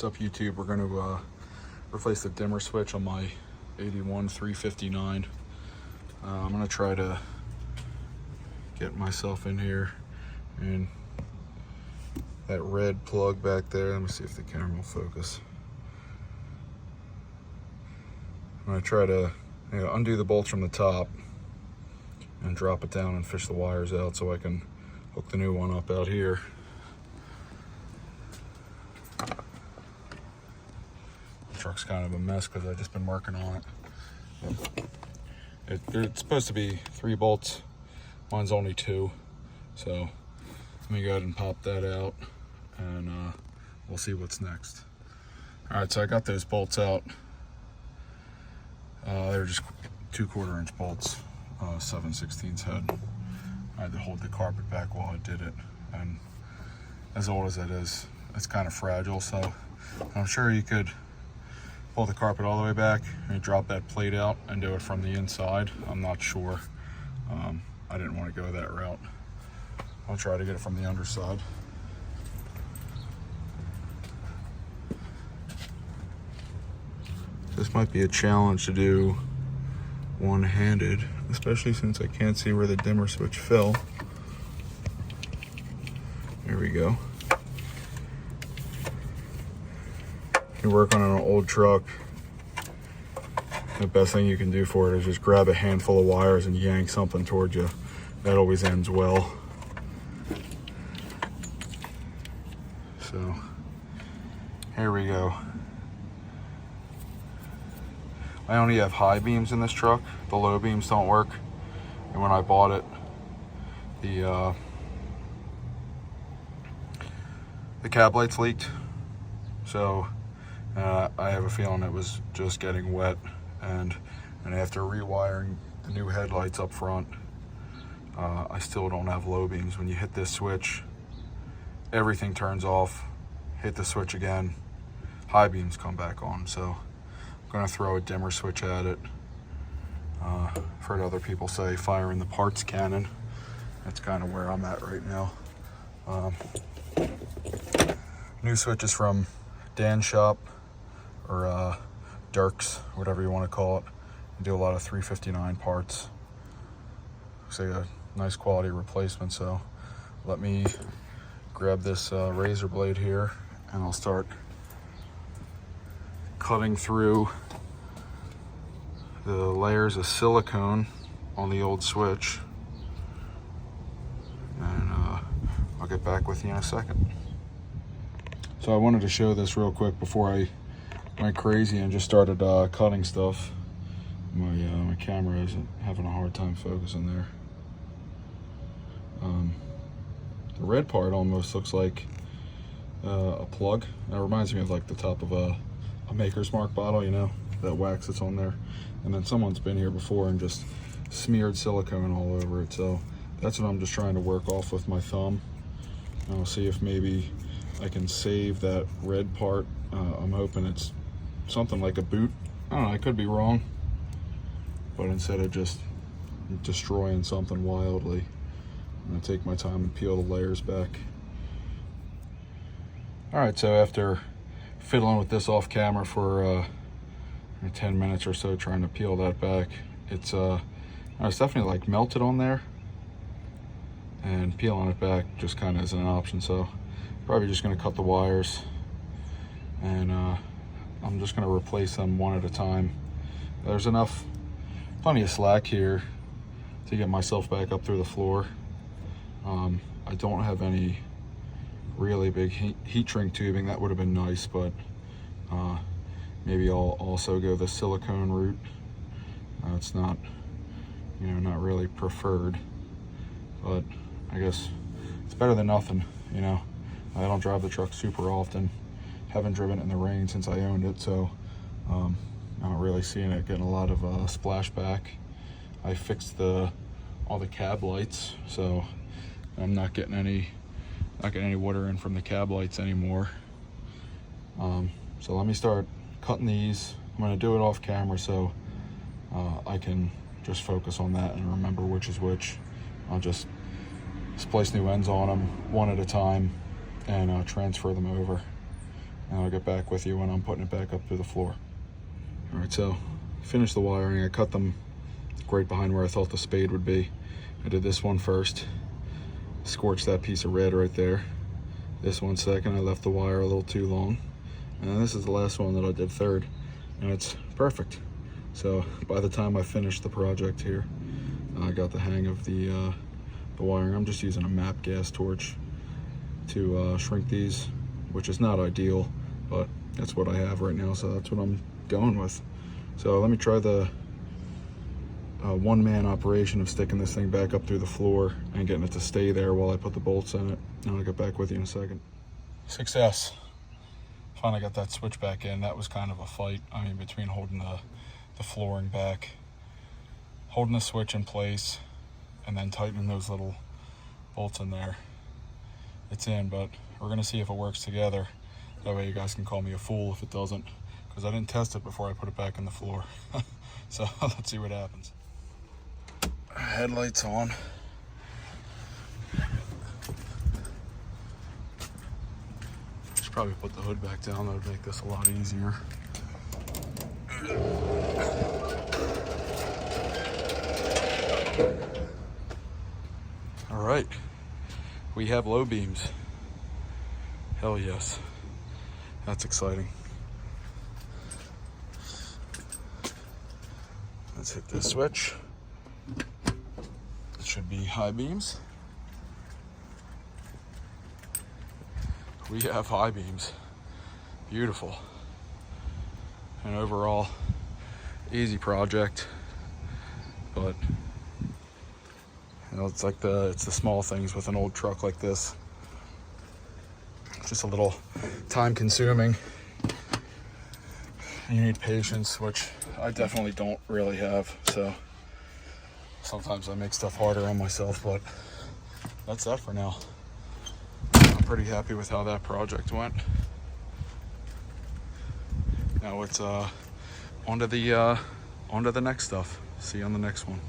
What's up, YouTube? We're going to replace the dimmer switch on my 81 359. I'm going to try to get myself in here, and that red plug back there, let me see if the camera will focus. I'm going to try to undo the bolts from the top and drop it down and fish the wires out so I can hook the new one up out here. The truck's kind of a mess because I've just been working on it. It's supposed to be 3 bolts. Mine's only 2. So let me go ahead and pop that out, and we'll see what's next. All right, so I got those bolts out. They're just 2 1/4-inch bolts, 7/16 head. I had to hold the carpet back while I did it, and as old as it is, it's kind of fragile, so I'm sure you could pull the carpet all the way back and drop that plate out and do it from the inside. I'm not sure. I didn't want to go that route. I'll try to get it from the underside. This might be a challenge to do one-handed, especially since I can't see where the dimmer switch fell. There we go. You're working on an old truck, the best thing you can do for it is just grab a handful of wires and yank something towards you. That always ends well. So here we go. I only have high beams in this truck. The low beams don't work. And when I bought it, the cab lights leaked. So I have a feeling it was just getting wet. And after rewiring the new headlights up front, I still don't have low beams. When you hit this switch, everything turns off. Hit the switch again, high beams come back on. So going to throw a dimmer switch at it. I've heard other people say firing the parts cannon. That's kind of where I'm at right now. New switches from Dan's shop, or Dirk's, whatever you want to call it. I do a lot of 359 parts. Looks like a nice quality replacement. So let me grab this razor blade here, and I'll start cutting through the layers of silicone on the old switch, and I'll get back with you in a second. So I wanted to show this real quick before I went crazy and just started cutting stuff. My camera isn't having a hard time focusing there. The red part almost looks like a plug. That reminds me of like the top of a Maker's Mark bottle, you know, that wax that's on there. And then someone's been here before and just smeared silicone all over it. So that's what I'm just trying to work off with my thumb. And I'll see if maybe I can save that red part. I'm hoping it's something like a boot. I don't know, I could be wrong. But instead of just destroying something wildly, I'm gonna take my time and peel the layers back. All right, so after fiddling with this off camera for 10 minutes or so, trying to peel that back, it's definitely like melted on there, and peeling it back just kind of isn't an option. So probably just going to cut the wires, and I'm just going to replace them one at a time. There's plenty of slack here to get myself back up through the floor. I don't have any really big heat shrink tubing. That would have been nice, but maybe I'll also go the silicone route. It's not, not really preferred, but I guess it's better than nothing. I don't drive the truck super often. Haven't driven it in the rain since I owned it, so I'm not really seeing it getting a lot of splashback. I fixed all the cab lights, so I'm not getting any water in from the cab lights anymore. So let me start cutting these. I'm going to do it off camera so I can just focus on that and remember which is which. I'll just splice new ends on them one at a time and transfer them over. and I'll get back with you when I'm putting it back up through the floor. All right, so finished the wiring. I cut them right behind where I thought the spade would be. I did this one first, scorched that piece of red right there. This one second, I left the wire a little too long. And this is the last one that I did third, and it's perfect. So by the time I finished the project here, I got the hang of the wiring. I'm just using a MAP gas torch to shrink these, which is not ideal, but that's what I have right now, so that's what I'm going with. So let me try the one-man operation of sticking this thing back up through the floor and getting it to stay there while I put the bolts in it. And I'll get back with you in a second. Success. Finally got that switch back in. That was kind of a fight. I mean, between holding the flooring back, holding the switch in place, and then tightening those little bolts in there. It's in, but we're gonna see if it works together. That way you guys can call me a fool if it doesn't, because I didn't test it before I put it back in the floor. So let's see what happens. Headlights on. Should probably put the hood back down. That would make this a lot easier. All right, we have low beams. Hell yes, that's exciting. Let's hit this switch. It should be high beams. We have high beams. Beautiful. And overall, easy project, but you know, it's the small things with an old truck like this. It's just a little time consuming. You need patience, which I definitely don't really have, so sometimes I make stuff harder on myself, but that's that for now. I'm pretty happy with how that project went. Now it's onto the next stuff. See you on the next one.